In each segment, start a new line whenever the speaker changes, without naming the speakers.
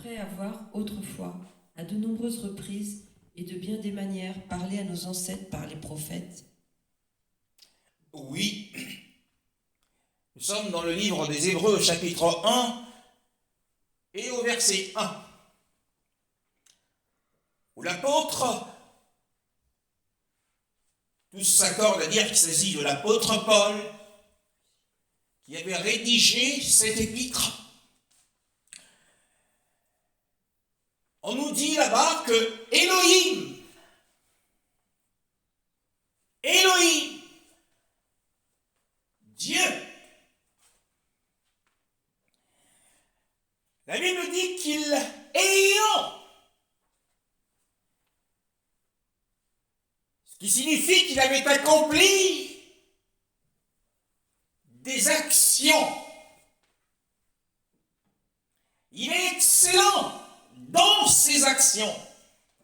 après avoir autrefois, à de nombreuses reprises et de bien des manières, parlé à nos ancêtres par les prophètes.
Oui, nous sommes dans le livre des Hébreux, chapitre 1, et au verset 1, où l'apôtre, tous s'accordent à dire qu'il s'agit de l'apôtre Paul, qui avait rédigé cette épître. On nous dit là-bas que Elohim, Dieu, la Bible nous dit qu'il ayant, ce qui signifie qu'il avait accompli des actions. Il est excellent dans ses actions.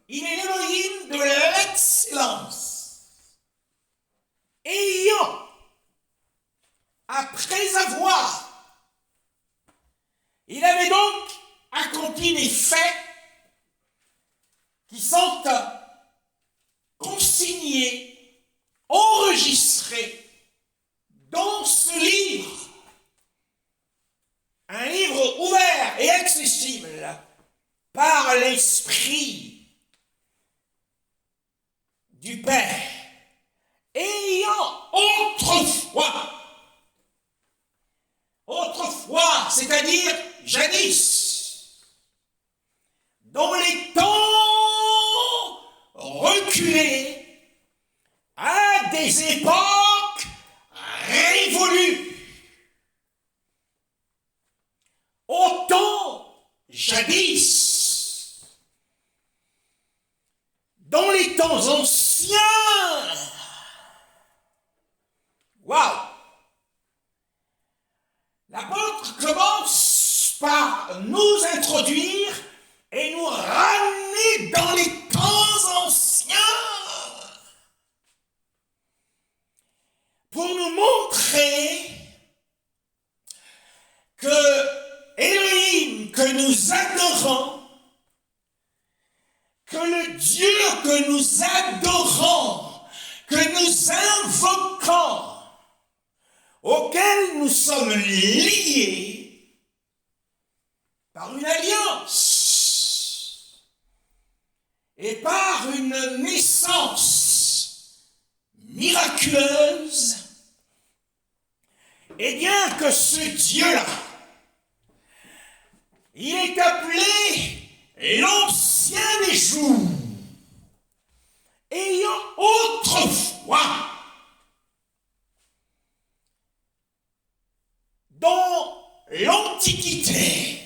Il est l'Élohim de l'excellence. Ayant, après avoir, il avait donc accompli des faits qui sont consignés, enregistrés dans ce livre. Un livre ouvert et accessible par l'Esprit du Père, ayant autrefois, c'est-à-dire jadis, dans les temps reculés, à des époques révolues, autant jadis, dans les temps anciens. Waouh! L'apôtre commence par nous introduire et nous ramener dans les temps anciens pour nous montrer que Elohim que nous adorons, que le Dieu que nous adorons, que nous invoquons, auquel nous sommes liés par une alliance et par une naissance miraculeuse, et bien que ce Dieu-là, il est appelé l'ancien des jours, ayant autrefois, dans l'Antiquité,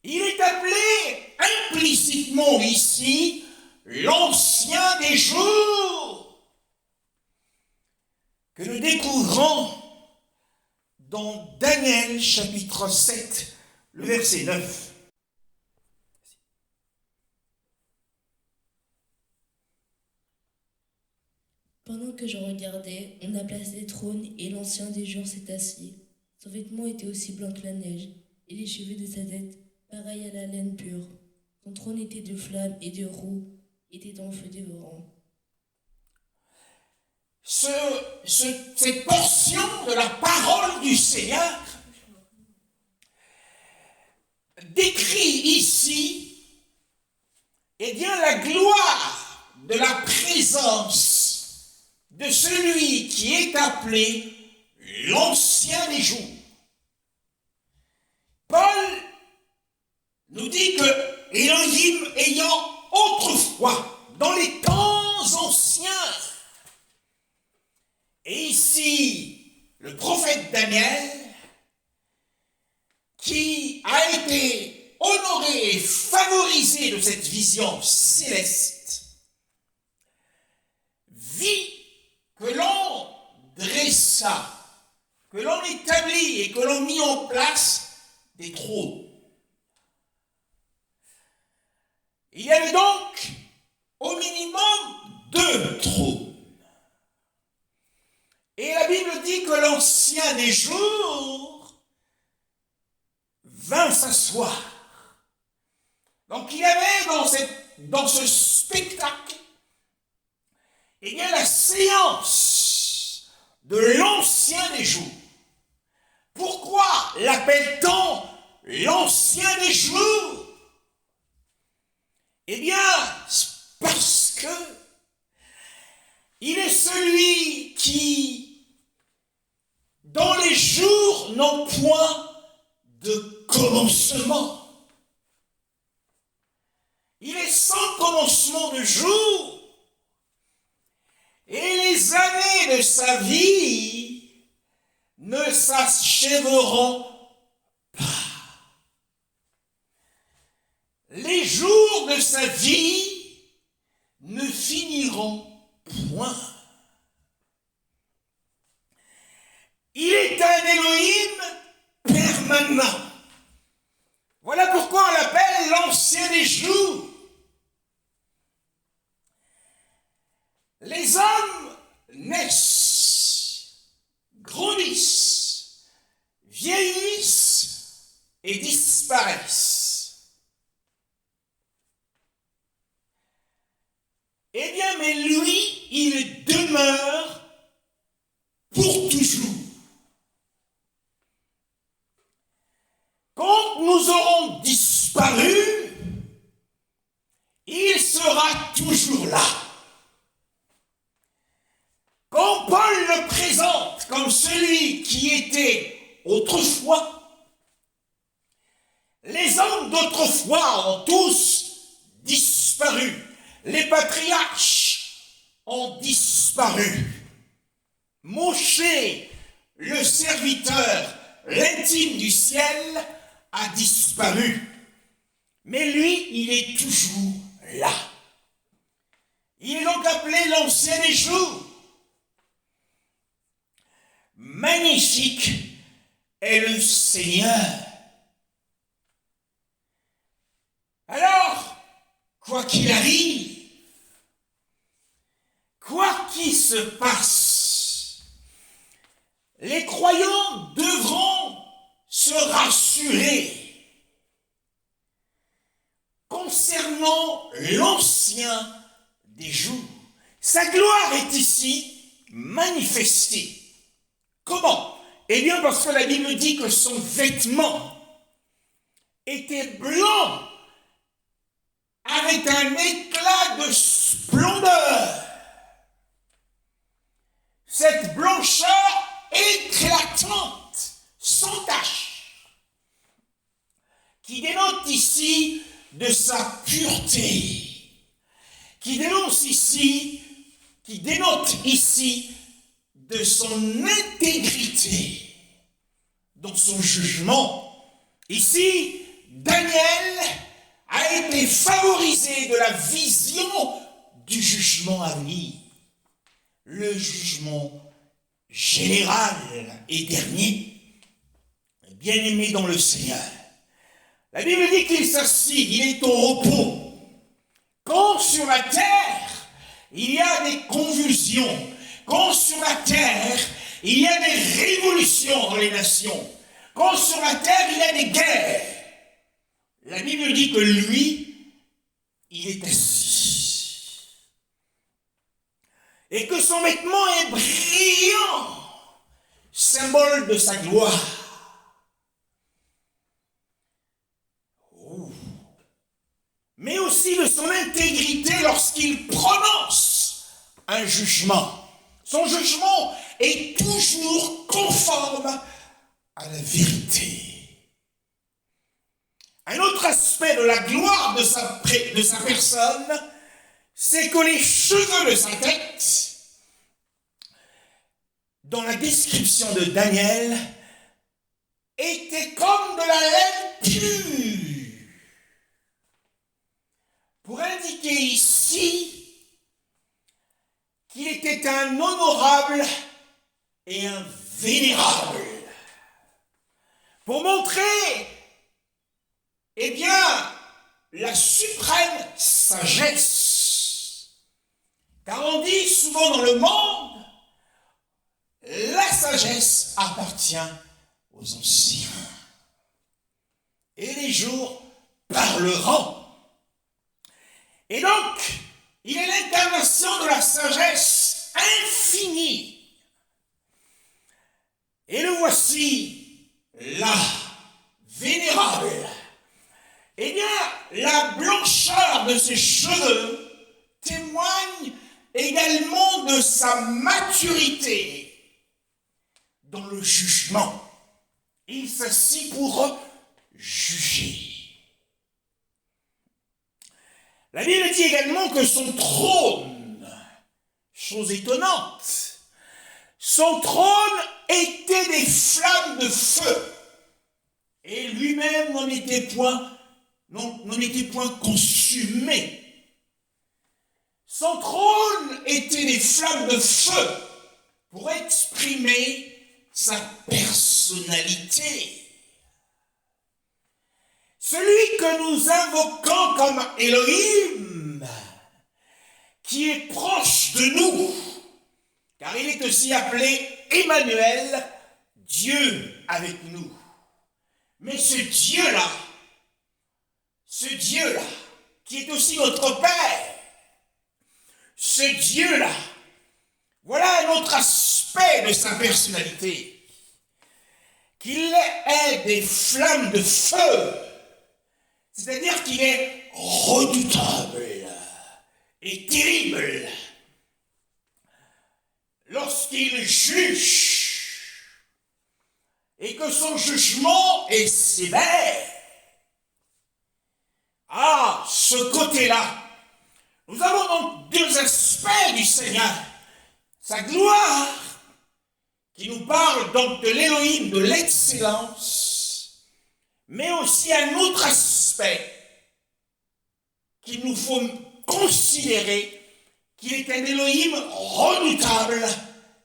il est appelé implicitement ici l'ancien des jours, que nous découvrons dans Daniel chapitre 7, le verset 9.
Pendant que je regardais, on a placé des trônes et l'ancien des jours s'est assis. Son vêtement était aussi blanc que la neige, et les cheveux de sa tête, pareils à la laine pure. Son trône était de flammes et de roues, était en feu dévorant.
Cette portion de la parole du Seigneur décrit ici, eh bien, la gloire de la présence de celui qui est appelé l'ancien des jours. Paul nous dit que Elohim ayant autrefois, dans les temps anciens, et ici, le prophète Daniel, qui a été honoré et favorisé de cette vision céleste, vit que l'on dressa, que l'on établit et que l'on mit en place des trônes. Il y avait donc au minimum 2 trônes. Et la Bible dit que l'ancien des jours vint s'asseoir. Donc il y avait dans ce spectacle, eh bien, la séance de l'ancien des jours. Pourquoi l'appelle-t-on l'ancien des jours? Eh bien, parce que il est celui qui, dans les jours, n'ont point de commencement. Il est sans commencement de jour. Et les années de sa vie ne s'achèveront pas. Les jours de sa vie ne finiront point. Il est un Élohim permanent. Voilà pourquoi on l'appelle l'ancien des jours. Les hommes naissent, grandissent, vieillissent et disparaissent. Eh bien, mais lui, il demeure pour toujours. Quand nous aurons disparu, il sera toujours là. Quand Paul le présente comme celui qui était autrefois, les hommes d'autrefois ont tous disparu. Les patriarches ont disparu. Moshe, le serviteur, l'intime du ciel, a disparu. Mais lui, il est toujours là. Il est donc appelé l'ancien des jours. Magnifique est le Seigneur. Alors, quoi qu'il arrive, quoi qu'il se passe, les croyants devront se rassurer concernant l'ancien des jours. Sa gloire est ici manifestée. Comment? Eh bien, parce que la Bible dit que son vêtement était blanc avec un éclat de splendeur. Cette blancheur éclatante, sans tache, qui dénote ici de sa pureté, qui dénote ici de son intégrité dans son jugement. Ici, Daniel a été favorisé de la vision du jugement à venir, le jugement général et dernier. Bien-aimé dans le Seigneur, la Bible dit qu'il s'assit, il est au repos. Quand sur la terre, il y a des convulsions, quand sur la terre, il y a des révolutions dans les nations, quand sur la terre, il y a des guerres, la Bible dit que lui, il est assis. Et que son vêtement est brillant, symbole de sa gloire. Mais aussi de son intégrité lorsqu'il prononce un jugement. Son jugement est toujours conforme à la vérité. Un autre aspect de la gloire de sa personne, c'est que les cheveux de sa tête, dans la description de Daniel, étaient comme de la laine pure. Pour indiquer ici qu'il était un honorable et un vénérable. Pour montrer, eh bien, la suprême sagesse. Car on dit souvent dans le monde, la sagesse appartient aux anciens. et les jours parleront. Et donc, il est l'incarnation de la sagesse infinie. Et le voici, là, vénérable. Eh bien, la blancheur de ses cheveux témoigne également de sa maturité dans le jugement. Il s'assit pour juger. La Bible dit également que son trône, chose étonnante, son trône était des flammes de feu. Et lui-même n'en était point consumé. Son trône était des flammes de feu pour exprimer sa personnalité. Celui que nous invoquons comme Elohim, qui est proche de nous, car il est aussi appelé Emmanuel, Dieu avec nous. Mais ce Dieu-là, qui est aussi notre Père, ce Dieu-là, voilà un autre aspect de sa personnalité, qu'il est des flammes de feu, c'est-à-dire qu'il est redoutable et terrible lorsqu'il juge et que son jugement est sévère. À ce côté-là, nous avons donc deux aspects du Seigneur. Sa gloire, qui nous parle donc de l'Élohim, de l'excellence, mais aussi un autre aspect qu'il nous faut considérer, qu'il est un Élohim redoutable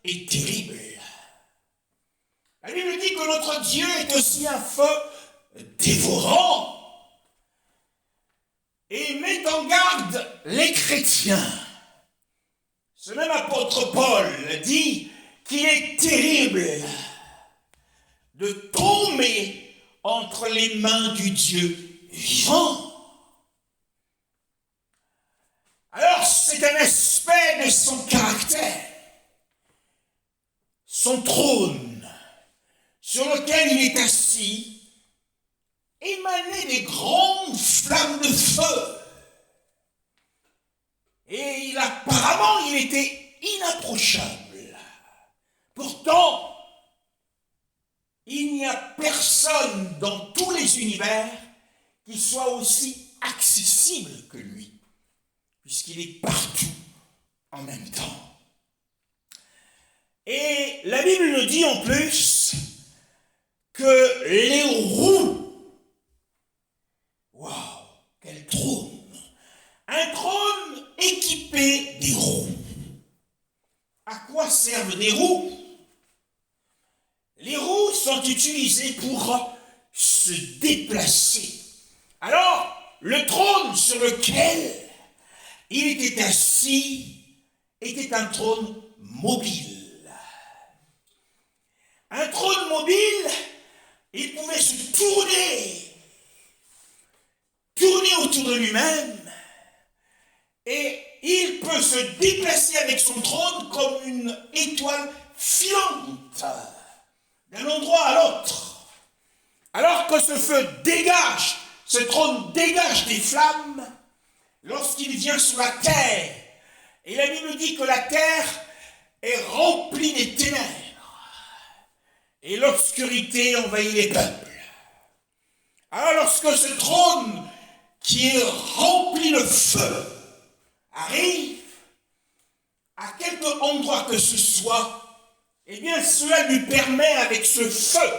et terrible. La Bible dit que notre Dieu est aussi un feu dévorant et met en garde les chrétiens. Ce même apôtre Paul dit qu'il est terrible de tomber entre les mains du Dieu vivant. Alors c'est un aspect de son caractère, son trône sur lequel il est assis, émanait des grandes flammes de feu. Et apparemment, il était inapprochable. Pourtant, il n'y a personne dans tous les univers qui soit aussi accessible que lui, puisqu'il est partout en même temps. Et la Bible nous dit en plus que les roues, waouh, quel trône! Un trône équipé des roues. À quoi servent des roues? Les roues sont utilisées pour se déplacer. Alors, le trône sur lequel il était assis était un trône mobile. Un trône mobile, il pouvait se tourner autour de lui-même, et il peut se déplacer avec son trône comme une étoile filante d'un endroit à l'autre. Alors que ce feu dégage, ce trône dégage des flammes lorsqu'il vient sur la terre. Et la Bible dit que la terre est remplie des ténèbres et l'obscurité envahit les peuples. Alors lorsque ce trône qui est rempli de feu arrive à quelque endroit que ce soit, eh bien cela lui permet avec ce feu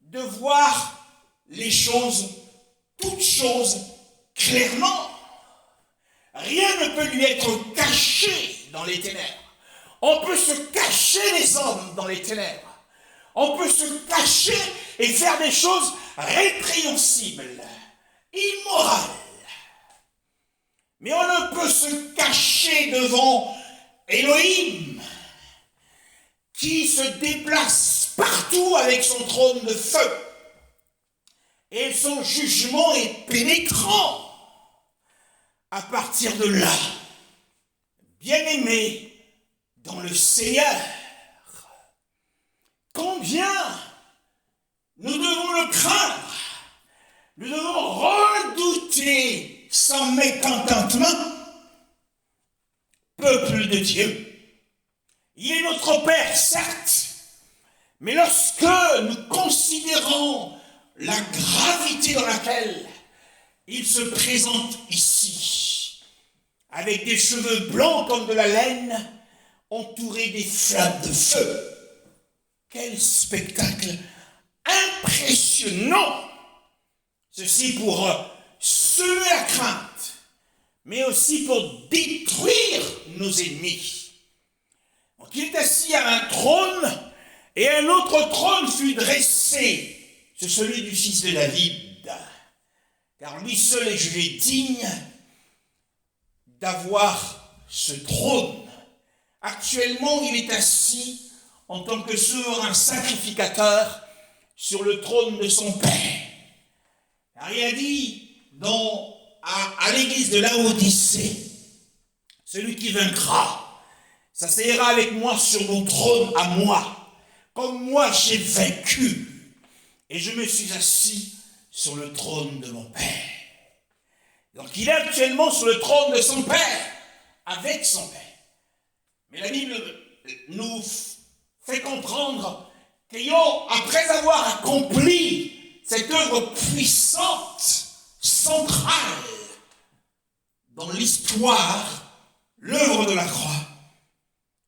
de voir les choses, toutes choses clairement. Rien ne peut lui être caché dans les ténèbres. On peut se cacher les hommes dans les ténèbres. On peut se cacher et faire des choses répréhensibles, immorales. Mais on ne peut se cacher devant Elohim, qui se déplace partout avec son trône de feu. et son jugement est pénétrant. À partir de là, bien-aimés dans le Seigneur, combien nous devons le craindre, nous devons redouter sans mécontentement, peuple de Dieu. Il est notre Père, certes, mais lorsque nous considérons la gravité dans laquelle il se présente ici, avec des cheveux blancs comme de la laine, entourés des flammes de feu, quel spectacle impressionnant! Ceci pour semer la crainte, mais aussi pour détruire nos ennemis. Donc il est assis à un trône, et un autre trône fut dressé, c'est celui du fils de David, car lui seul est jugé digne d'avoir ce trône. Actuellement, il est assis en tant que souverain sacrificateur sur le trône de son Père. Car il a dit à l'église de Laodicée, celui qui vaincra s'asseyera avec moi sur mon trône à moi, comme moi j'ai vaincu, et je me suis assis sur le trône de mon Père. Donc il est actuellement sur le trône de son Père, avec son Père. Mais la Bible nous fait comprendre qu'ayant, après avoir accompli cette œuvre puissante, centrale, dans l'histoire, l'œuvre de la croix,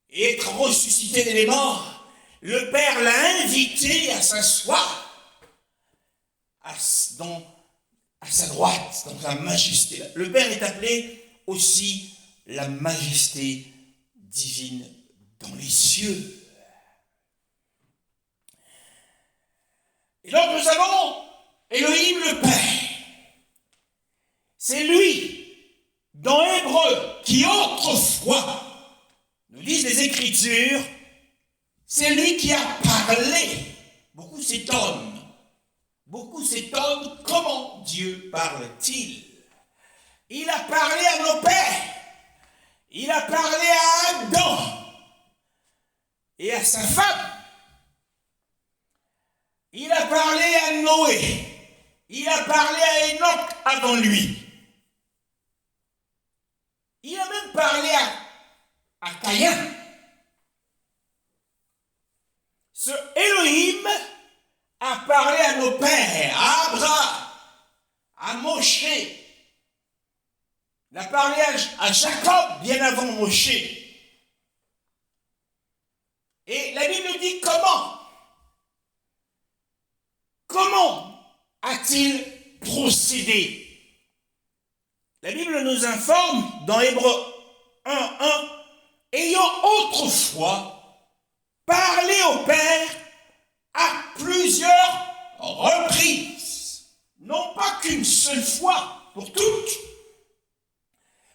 et être ressuscité des morts, le Père l'a invité à s'asseoir à sa droite, dans la majesté. Le Père est appelé aussi la majesté divine dans les cieux. Et donc nous avons Elohim le Père. C'est lui, dans Hébreu, qui autrefois, nous disent les Écritures, c'est lui qui a parlé. Beaucoup s'étonnent. Comment Dieu parle-t-il? Il a parlé à nos pères. Il a parlé à Adam et à sa femme. Il a parlé à Noé. Il a parlé à Enoch avant lui. Il a même parlé à Caïn. Ce Elohim a parlé à nos pères, à Abraham, à Moshe. Il a parlé à Jacob bien avant Moshe. Et la Bible dit comment? Comment a-t-il procédé? La Bible nous informe dans Hébreux 1:1, ayant autrefois parlé au Père à plusieurs reprises, non pas qu'une seule fois pour toutes,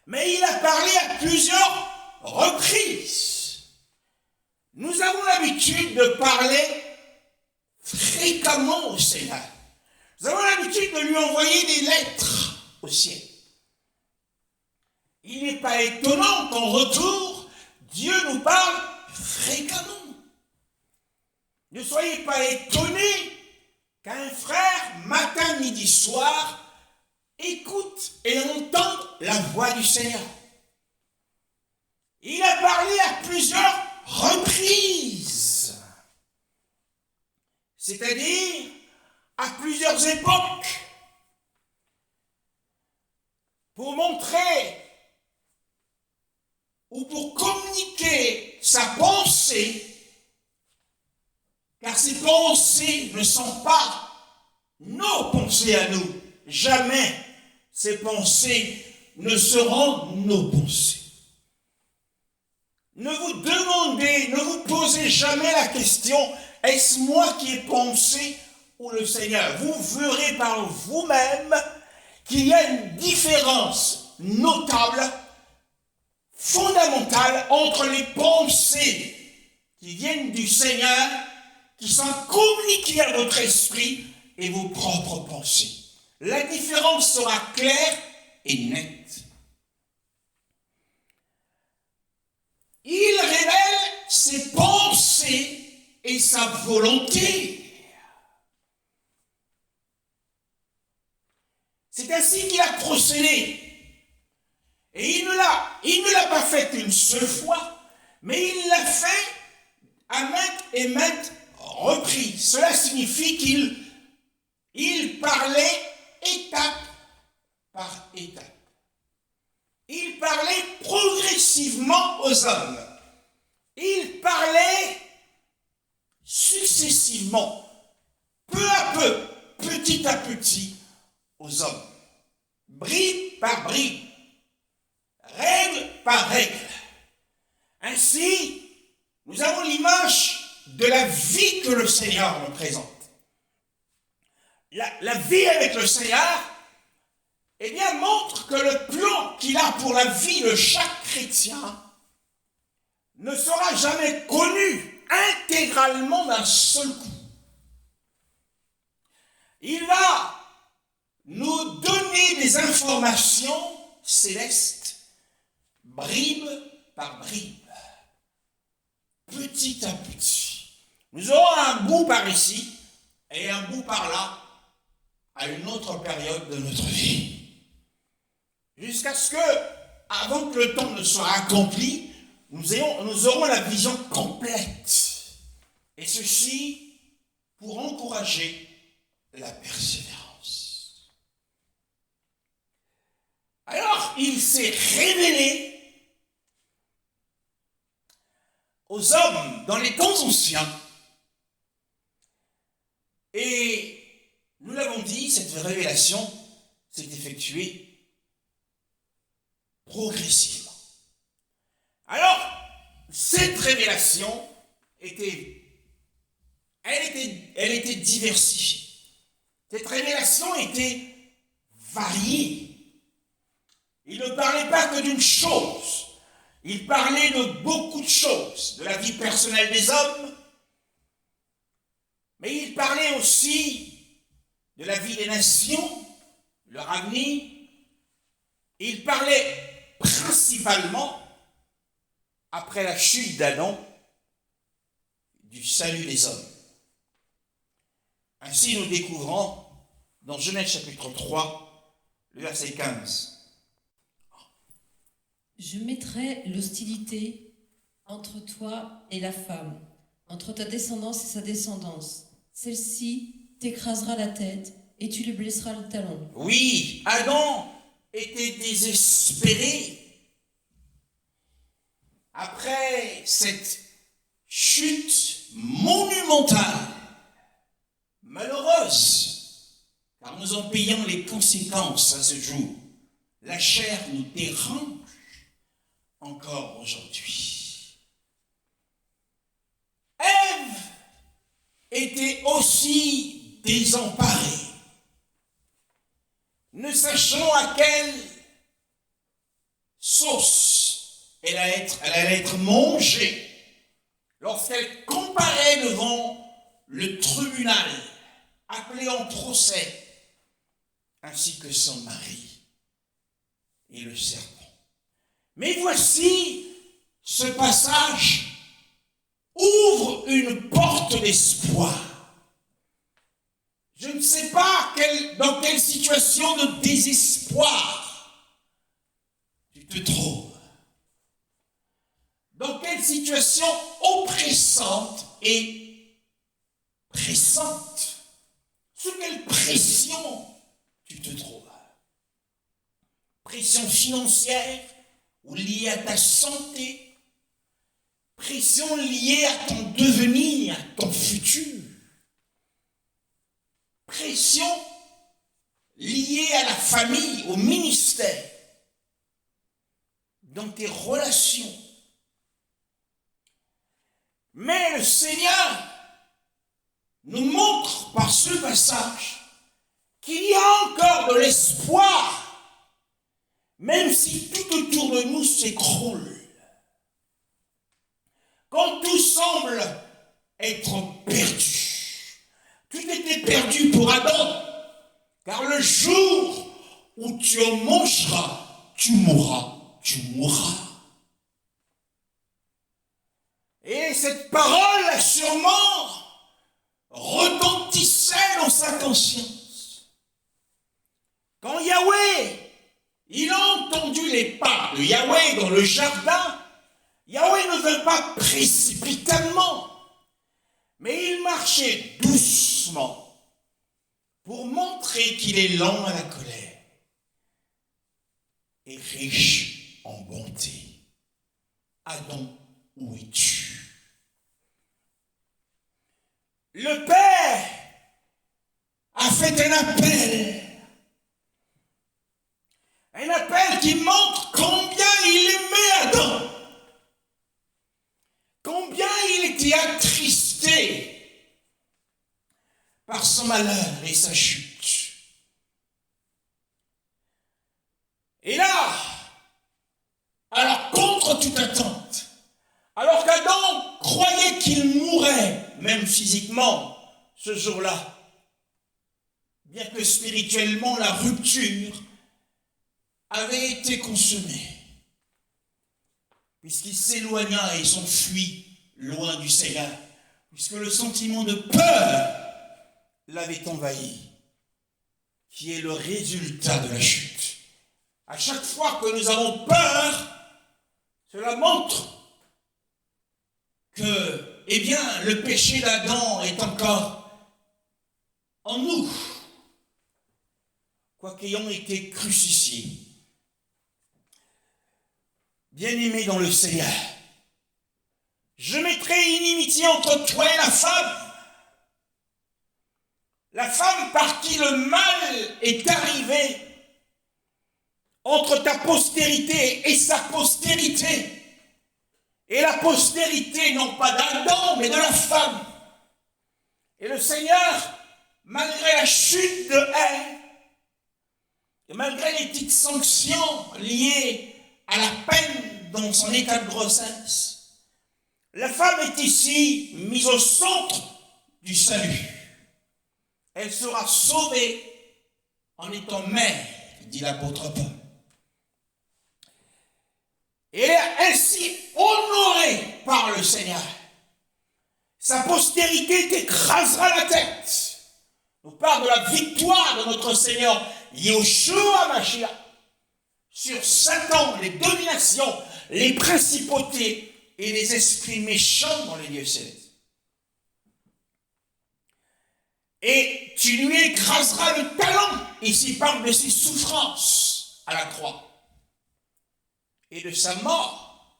mais il a parlé à plusieurs reprises. Nous avons l'habitude de parler fréquemment au Seigneur. Nous avons l'habitude de lui envoyer des lettres au ciel. Il n'est pas étonnant qu'en retour, Dieu nous parle fréquemment. Ne soyez pas étonnés qu'un frère, matin, midi, soir, écoute et entende la voix du Seigneur. Il a parlé à plusieurs reprises, c'est-à-dire à plusieurs époques, pour montrer ou pour communiquer sa pensée, car ces pensées ne sont pas nos pensées à nous. Jamais ces pensées ne seront nos pensées. Ne vous demandez, ne vous posez jamais la question, est-ce moi qui ai pensé ou le Seigneur? Vous verrez par vous-même qu'il y a une différence notable, fondamentale entre les pensées qui viennent du Seigneur, qui sont communiquées à votre esprit, et vos propres pensées. La différence sera claire et nette. Il révèle ses pensées et sa volonté. C'est ainsi qu'il a procédé. Et il ne l'a pas fait une seule fois, mais il l'a fait à maintes et maintes reprises. Cela signifie qu'il parlait étape par étape. Il parlait progressivement aux hommes. Il parlait successivement, peu à peu, petit à petit, aux hommes. Bribe par bribe, règle par règle. Ainsi, nous avons l'image de la vie que le Seigneur nous présente. La vie avec le Seigneur, eh bien, montre que le plan qu'il a pour la vie de chaque chrétien ne sera jamais connu intégralement d'un seul coup. Il va nous donner des informations célestes, bribe par bribe, petit à petit. Nous aurons un bout par ici et un bout par là à une autre période de notre vie. Jusqu'à ce que, avant que le temps ne soit accompli, nous aurons la vision complète. Et ceci pour encourager la persévérance. Alors, il s'est révélé aux hommes dans les temps anciens. Et nous l'avons dit, cette révélation s'est effectuée progressivement. Alors, cette révélation était diversifiée. Cette révélation était variée. Il ne parlait pas que d'une chose. Il parlait de beaucoup de choses, de la vie personnelle des hommes, mais il parlait aussi de la vie des nations, leur avenir. Il parlait principalement, après la chute d'Adam, du salut des hommes. Ainsi, nous découvrons dans Genèse chapitre 3, le verset 15.
Je mettrai l'hostilité entre toi et la femme, entre ta descendance et sa descendance. Celle-ci t'écrasera la tête et tu lui blesseras le talon.
Oui, Adam était désespéré. Après cette chute monumentale, malheureuse, car nous en payons les conséquences à ce jour, la chair nous dérange encore aujourd'hui. Ève était aussi désemparée, ne sachant à quelle sauce elle allait être mangée lorsqu'elle comparaît devant le tribunal, appelé en procès, ainsi que son mari et le serpent. Mais voici, ce passage ouvre une porte d'espoir. Je ne sais pas dans quelle situation de désespoir tu te trouves. Dans quelle situation oppressante et pressante. Sous quelle pression tu te trouves. Pression financière ou liée à ta santé. Pression liée à ton devenir, à ton futur. Pression liée à la famille, au ministère, dans tes relations. Mais le Seigneur nous montre par ce passage qu'il y a encore de l'espoir, même si tout autour de nous s'écroule. Quand tout semble être perdu, tout était perdu pour Adam, car le jour où tu en mangeras, tu mourras, tu mourras. Et cette parole, sûrement, retentissait dans sa conscience. Quand Yahweh, il a entendu les pas de Yahweh dans le jardin, Yahweh ne vint pas précipitamment, mais il marchait doucement pour montrer qu'il est lent à la colère et riche en bonté. Adam, où es-tu? Le Père a fait un appel qui montre combien il aimait Adam, combien il était attristé par son malheur et sa chute. Et là, alors contre toute attente, alors qu'Adam croyait qu'il mourrait, même physiquement, ce jour-là, bien que spirituellement la rupture avait été consommée, puisqu'il s'éloigna et s'enfuit loin du Seigneur, puisque le sentiment de peur l'avait envahi, qui est le résultat de la chute. À chaque fois que nous avons peur, cela montre que, eh bien, le péché d'Adam est encore en nous, quoiqu'ayant été crucifiés. Bien-aimés dans le Seigneur, je mettrai inimitié entre toi et la femme par qui le mal est arrivé, entre ta postérité et sa postérité. Et la postérité, non pas d'Adam, mais de la femme. Et le Seigneur, malgré la chute de Ève, et malgré les petites sanctions liées à la peine dans son état de grossesse, la femme est ici mise au centre du salut. Elle sera sauvée en étant mère, dit l'apôtre Paul. Et elle est ainsi honorée par le Seigneur. Sa postérité t'écrasera la tête. On parle de la victoire de notre Seigneur Yeshua Mashiach sur Satan, les dominations, les principautés et les esprits méchants dans les lieux célestes. Et tu lui écraseras le talon. Ici il parle de ses souffrances à la croix et de sa mort,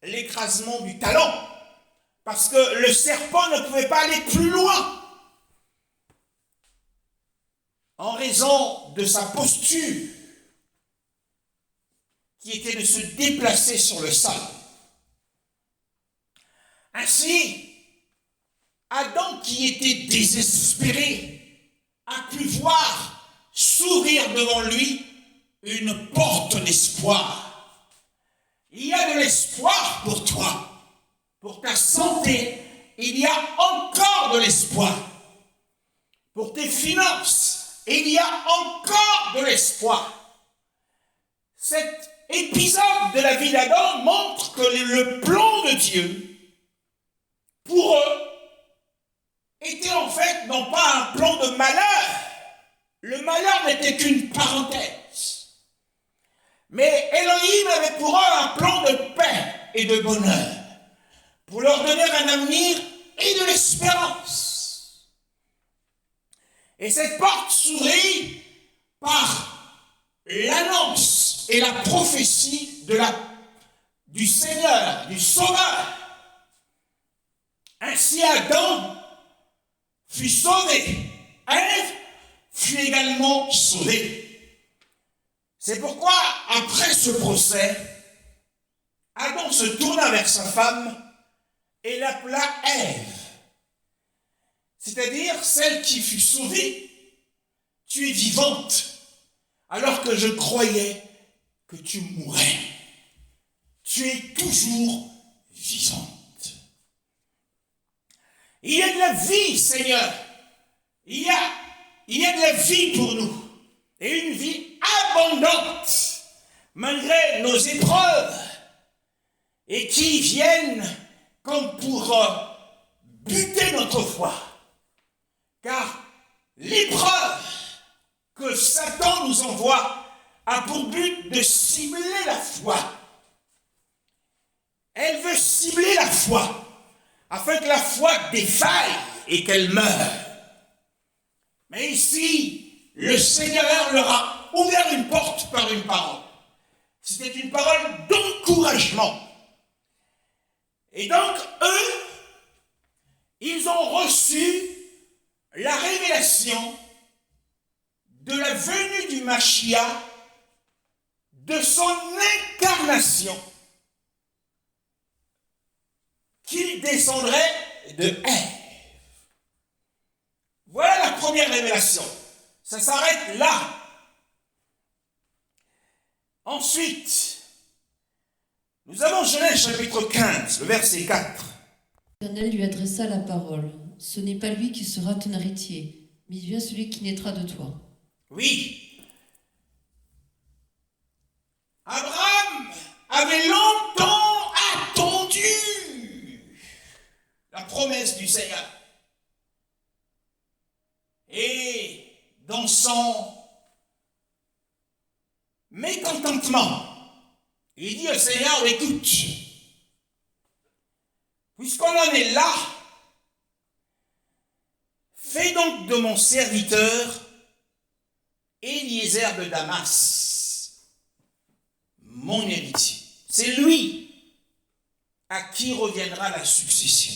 l'écrasement du talon, parce que le serpent ne pouvait pas aller plus loin en raison de sa posture qui était de se déplacer sur le sable. Ainsi, Adam, qui était désespéré, a pu voir s'ouvrir devant lui une porte d'espoir. Il y a de l'espoir pour toi, pour ta santé. Il y a encore de l'espoir pour tes finances. Il y a encore de l'espoir. Cet épisode de la vie d'Adam montre que le plan de Dieu pour eux était en fait non pas un plan de malheur. Le malheur n'était qu'une parenthèse. Mais Elohim avait pour eux un plan de paix et de bonheur, pour leur donner un avenir et de l'espérance. Et cette porte s'ouvrit par l'annonce et la prophétie du Seigneur, du Sauveur. Ainsi Adam fut sauvé, Ève fut également sauvée. C'est pourquoi, après ce procès, Adam se tourna vers sa femme et l'appela Ève, c'est-à-dire celle qui fut sauvée. Tu es vivante, alors que je croyais que tu mourrais. Tu es toujours vivante. Il y a de la vie, Seigneur, il y a de la vie pour nous, et une vie abondante, malgré nos épreuves, et qui viennent comme pour buter notre foi. Car l'épreuve que Satan nous envoie a pour but de cibler la foi. Elle veut cibler la foi, afin que la foi défaille et qu'elle meure. Mais ici, le Seigneur leur a ouvert une porte par une parole. C'était une parole d'encouragement. Et donc, eux, ils ont reçu la révélation de la venue du Mashiach, de son incarnation, qu'il descendrait de Ève. Voilà la première révélation. Ça s'arrête là. Ensuite, nous avons Genèse chapitre 15, le verset 4.
L'Éternel lui adressa la parole. Ce n'est pas lui qui sera ton héritier, mais bien celui qui naîtra de toi.
Oui. Abraham avait longtemps attendu la promesse du Seigneur. Et dans son mécontentement, il dit au Seigneur, écoute, puisqu'on en est là, fais donc de mon serviteur Eliezer de Damas mon héritier. C'est lui à qui reviendra la succession.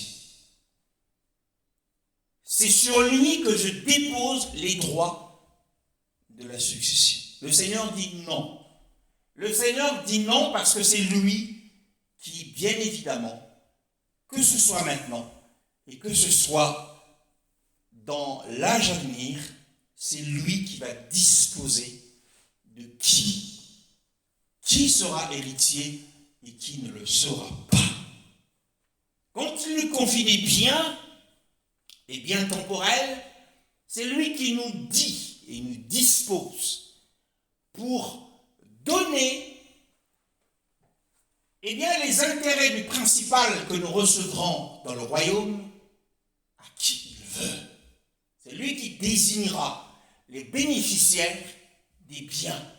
C'est sur lui que je dépose les droits de la succession. Le Seigneur dit non. Le Seigneur dit non parce que c'est lui qui, bien évidemment, que ce soit maintenant et que ce soit dans l'âge à venir, c'est lui qui va disposer de qui sera héritier et qui ne le sera pas. Quand il lui confie des biens temporels, c'est lui qui nous dit et nous dispose pour donner les intérêts du principal que nous recevrons dans le royaume à qui il veut. C'est lui qui désignera les bénéficiaires des biens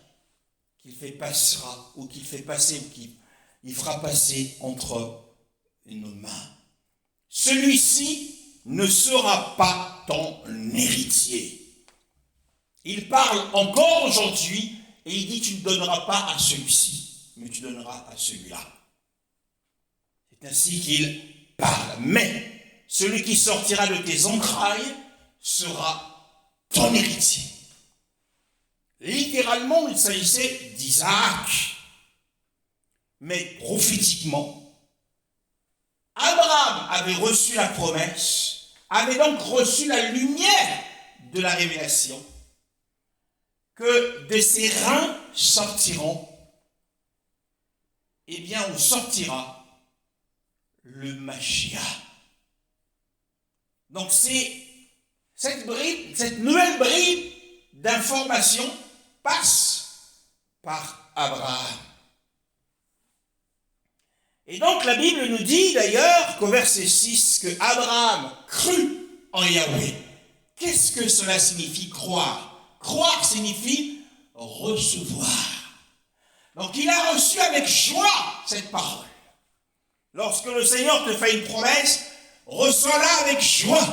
qu'il fait passera ou qu'il fait passer ou qu'il fera passer entre nos mains. Celui-ci ne sera pas ton héritier. Il parle encore aujourd'hui et il dit tu ne donneras pas à celui-ci, mais tu donneras à celui-là. C'est ainsi qu'il parle. Mais celui qui sortira de tes entrailles sera ton héritier. Littéralement, il s'agissait d'Isaac. Mais prophétiquement, Abraham avait reçu la promesse, avait donc reçu la lumière de la révélation, que de ses reins sortiront, où sortira le Mashiach. Donc c'est cette nouvelle bribe d'information passe par Abraham. Et donc la Bible nous dit d'ailleurs qu'au verset 6 que Abraham crut en Yahweh. Qu'est-ce que cela signifie croire? Croire signifie recevoir. Donc il a reçu avec joie cette parole. Lorsque le Seigneur te fait une promesse, reçois-la avec joie.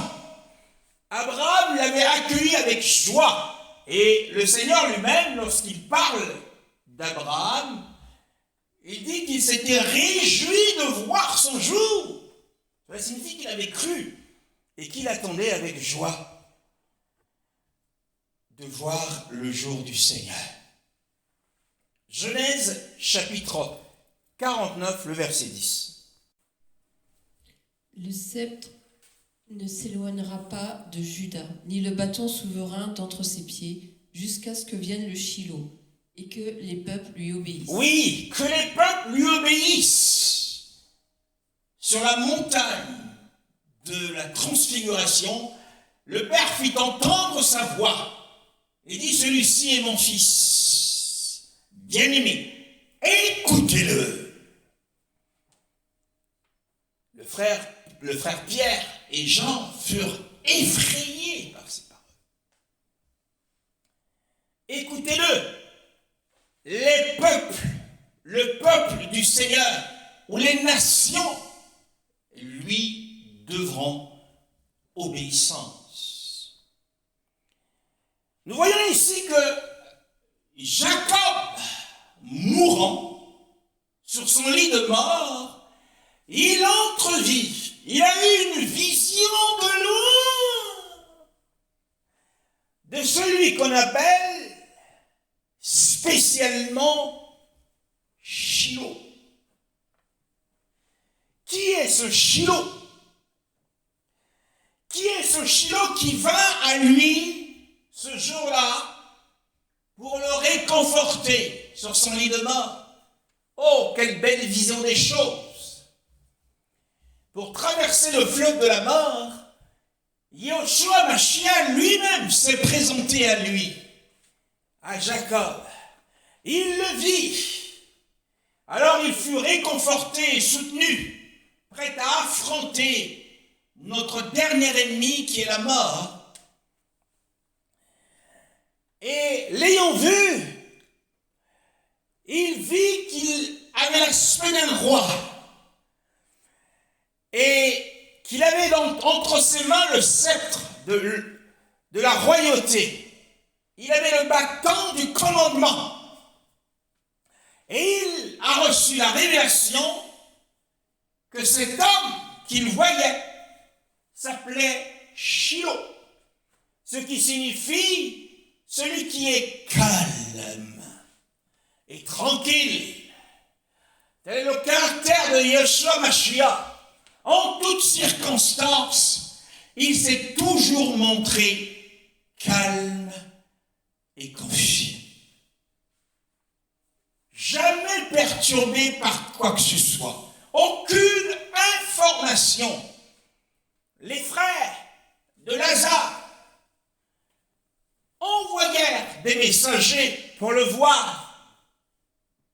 Abraham l'avait accueilli avec joie. Et le Seigneur lui-même, lorsqu'il parle d'Abraham, il dit qu'il s'était réjoui de voir son jour. Cela signifie qu'il avait cru et qu'il attendait avec joie de voir le jour du Seigneur. Genèse chapitre 49, le verset 10.
Le sceptre ne s'éloignera pas de Juda, ni le bâton souverain d'entre ses pieds, jusqu'à ce que vienne le Shiloh, et que les peuples lui obéissent.
Oui, que les peuples lui obéissent. Sur la montagne de la transfiguration, le père fit entendre sa voix et dit, celui-ci est mon fils bien-aimé, écoutez-le. Le frère Pierre et Jean furent effrayés par ces paroles. Écoutez-le, le peuple du Seigneur, ou les nations, lui devront obéissance. Nous voyons ici que Jacob, mourant sur son lit de mort, il entrevit, il a eu une vision de loin de celui qu'on appelle spécialement Shilo. Qui est ce Shilo? Qui est ce Shilo qui vint à lui ce jour-là pour le réconforter sur son lit de mort? Oh, quelle belle vision des choses! Pour traverser le fleuve de la mort, Yahushua Mashiach lui-même s'est présenté à lui, à Jacob. Il le vit. Alors il fut réconforté et soutenu, prêt à affronter notre dernier ennemi qui est la mort. Et l'ayant vu, il vit qu'il avait l'aspect d'un roi et qu'il avait entre ses mains le sceptre de la royauté. Il avait le bâton du commandement. Et il a reçu la révélation que cet homme qu'il voyait s'appelait Shilo, ce qui signifie celui qui est calme et tranquille. Tel est le caractère de Yahushua Mashiach. En toutes circonstances, il s'est toujours montré calme et confiant. Jamais perturbé par quoi que ce soit. Aucune information. Les frères de Lazare envoyèrent des messagers pour le voir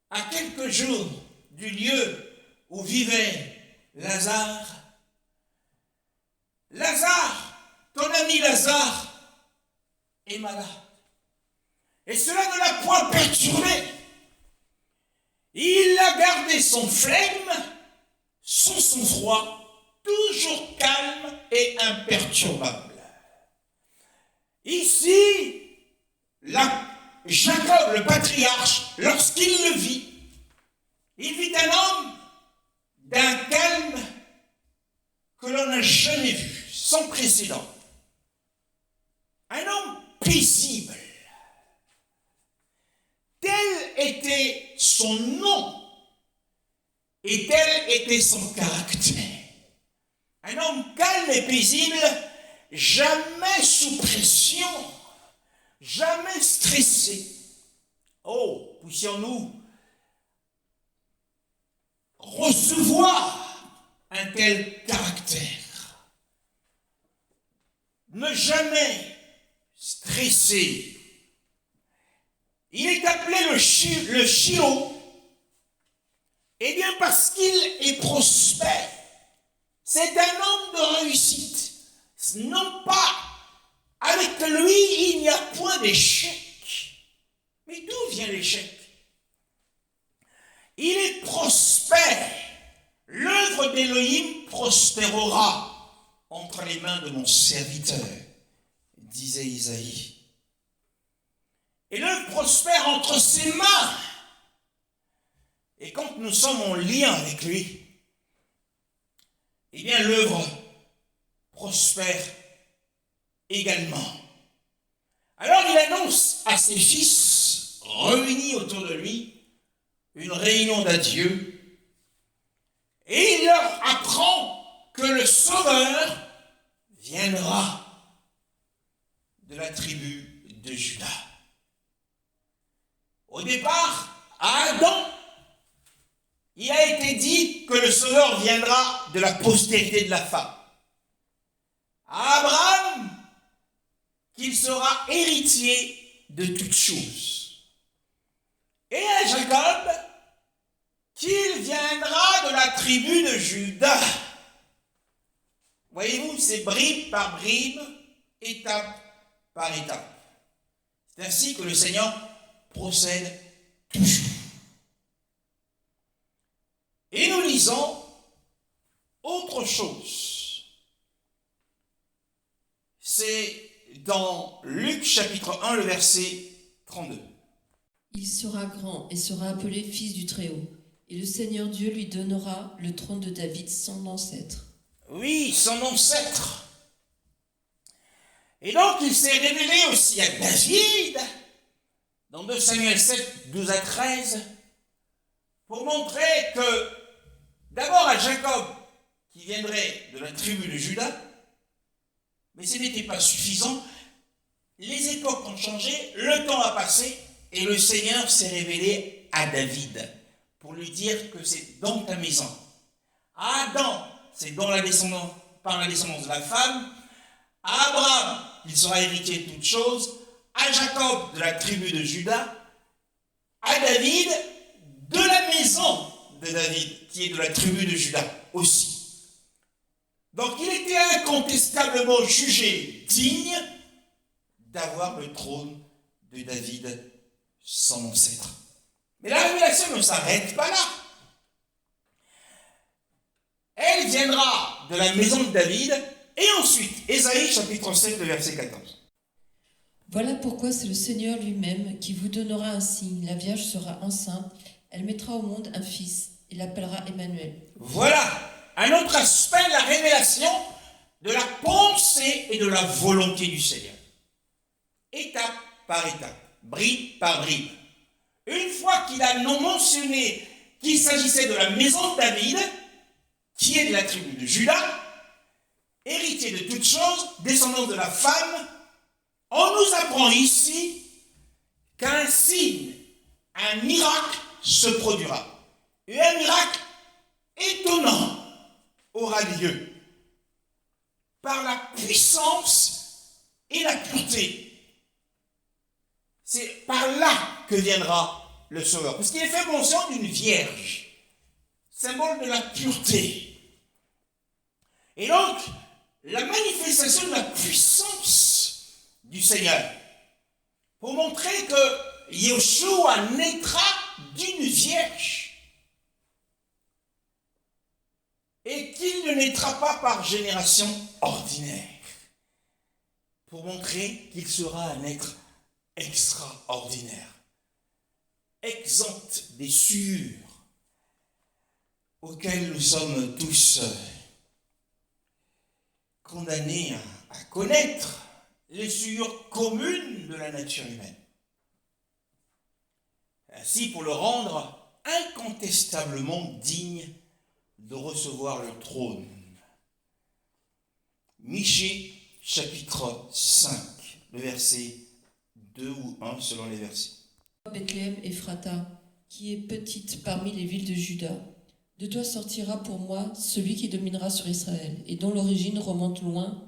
à quelques jours du lieu où vivait Lazare. Lazare, ton ami Lazare, est malade. Et cela ne l'a point perturbé. Il a gardé son flegme, son sang-froid, toujours calme et imperturbable. Ici, Jacob, le patriarche, lorsqu'il le vit, il vit un homme d'un calme que l'on n'a jamais vu, sans précédent. Un homme paisible. Tel était son nom et tel était son caractère. Un homme calme et paisible, jamais sous pression, jamais stressé. Oh, puissions-nous recevoir un tel caractère. Ne jamais stresser. Il est appelé le Shilo, eh bien parce qu'il est prospère. C'est un homme de réussite. Non pas, avec lui, il n'y a point d'échec. Mais d'où vient l'échec? Il est prospère. L'œuvre d'Élohim prospérera entre les mains de mon serviteur, disait Isaïe. Et l'œuvre prospère entre ses mains. Et quand nous sommes en lien avec lui, eh bien l'œuvre prospère également. Alors il annonce à ses fils, réunis autour de lui, une réunion d'adieu, et il leur apprend que le Sauveur viendra de la tribu de Juda. Au départ, à Adam, il a été dit que le Sauveur viendra de la postérité de la femme. À Abraham, qu'il sera héritier de toutes choses. Et à Jacob, qu'il viendra de la tribu de Juda. Voyez-vous, c'est bribe par bribe, étape par étape. C'est ainsi que le Seigneur procède toujours. Et nous lisons autre chose. C'est dans Luc chapitre 1, le verset 32.
Il sera grand et sera appelé fils du Très-Haut. Et le Seigneur Dieu lui donnera le trône de David, son ancêtre.
Oui, son ancêtre. Et donc il s'est révélé aussi à David, dans 2 Samuel 7, 12 à 13, pour montrer que, d'abord à Jacob, qui viendrait de la tribu de Juda, mais ce n'était pas suffisant. Les époques ont changé, le temps a passé, et le Seigneur s'est révélé à David, pour lui dire que c'est dans ta maison. À Adam, c'est par la descendance de la femme. À Abraham, il sera héritier de toutes choses. À Jacob, de la tribu de Juda. À David, de la maison de David, qui est de la tribu de Juda aussi. Donc il était incontestablement jugé digne d'avoir le trône de David, son ancêtre. Mais la révélation ne s'arrête pas là. Elle viendra de la maison de David, et ensuite, Ésaïe chapitre 7, le verset 14.
Voilà pourquoi c'est le Seigneur lui-même qui vous donnera un signe. La Vierge sera enceinte, elle mettra au monde un fils, et l'appellera Emmanuel.
Voilà un autre aspect de la révélation de la pensée et de la volonté du Seigneur. Étape par étape, bribe par bribe. Une fois qu'il a non mentionné qu'il s'agissait de la maison de David, qui est de la tribu de Juda, héritier de toutes choses, descendant de la femme, on nous apprend ici qu'un signe, un miracle se produira. Et un miracle étonnant aura lieu par la puissance et la pureté. C'est par là que viendra le Sauveur. Parce qu'il est fait mention d'une vierge, symbole de la pureté. Et donc, la manifestation de la puissance du Seigneur, pour montrer que Yeshua naîtra d'une vierge et qu'il ne naîtra pas par génération ordinaire, pour montrer qu'il sera un être extraordinaire, exempt des souillures auxquelles nous sommes tous condamnés à connaître, les souillures communes de la nature humaine. Ainsi, pour le rendre incontestablement digne de recevoir le trône. Michée, chapitre 5, le verset 2 ou 1 selon les versets.
Bethléem Ephrata, qui est petite parmi les villes de Juda, de toi sortira pour moi celui qui dominera sur Israël, et dont l'origine remonte loin,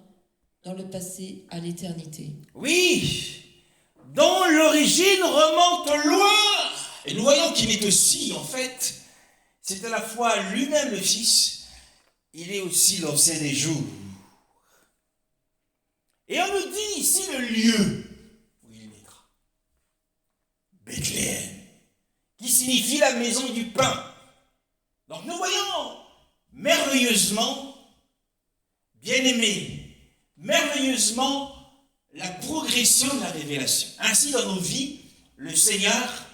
dans le passé à l'éternité.
Oui, dont l'origine remonte loin. Et nous voyons qu'il est aussi, en fait, c'est à la fois lui-même le Fils, il est aussi l'ancien des jours. Et on nous dit ici le lieu où il naîtra. Bethléem, qui signifie la maison du pain. Donc nous voyons merveilleusement, bien-aimés, merveilleusement la progression de la révélation. Ainsi, dans nos vies, le Seigneur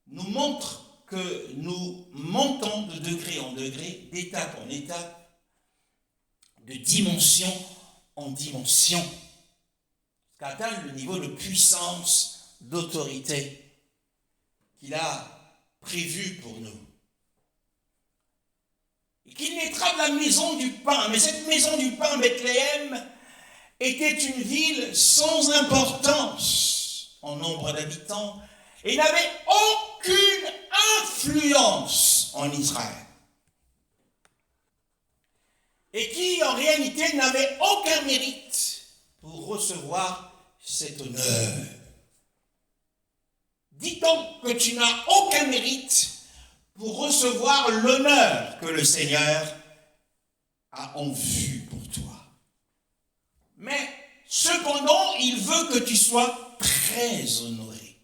nous montre que nous montons de degré en degré, d'étape en étape, de dimension en dimension, jusqu'à atteindre le niveau de puissance, d'autorité qu'il a prévu pour nous. Et qu'il naîtra de la maison du pain. Mais cette maison du pain, Bethléem, était une ville sans importance en nombre d'habitants et n'avait aucune influence en Israël. Et qui, en réalité, n'avait aucun mérite pour recevoir cet honneur. Dis donc que tu n'as aucun mérite pour recevoir l'honneur que le Seigneur a en vue pour toi. Mais cependant, il veut que tu sois très honoré.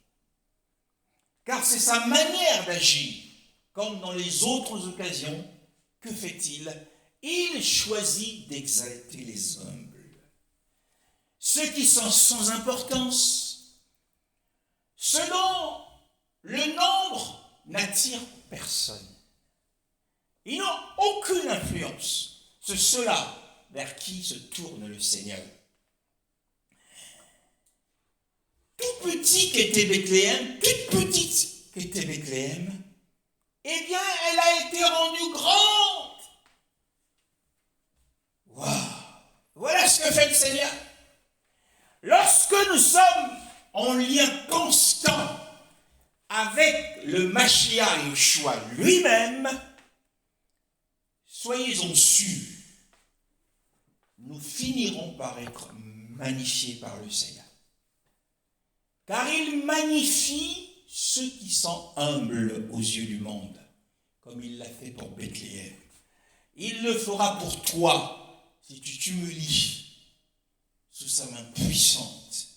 Car c'est sa manière d'agir. Comme dans les autres occasions, que fait-il? Il choisit d'exalter les humbles. Ceux qui sont sans importance, ceux dont le nombre n'attire personne. Ils n'ont aucune influence. C'est ceux-là vers qui se tourne le Seigneur. Tout petit qu'était Bethléem, toute petite qu'était Bethléem, eh bien, elle a été rendue grande. Waouh! Voilà ce que fait le Seigneur. Lorsque nous sommes en lien constant avec le Mashiach Yeshua lui-même, soyez-en sûrs, nous finirons par être magnifiés par le Seigneur. Car il magnifie ceux qui sont humbles aux yeux du monde, comme il l'a fait pour Bethléem. Il le fera pour toi, si tu t'humilies sous sa main puissante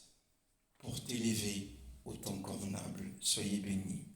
pour t'élever au temps convenable. Soyez bénis.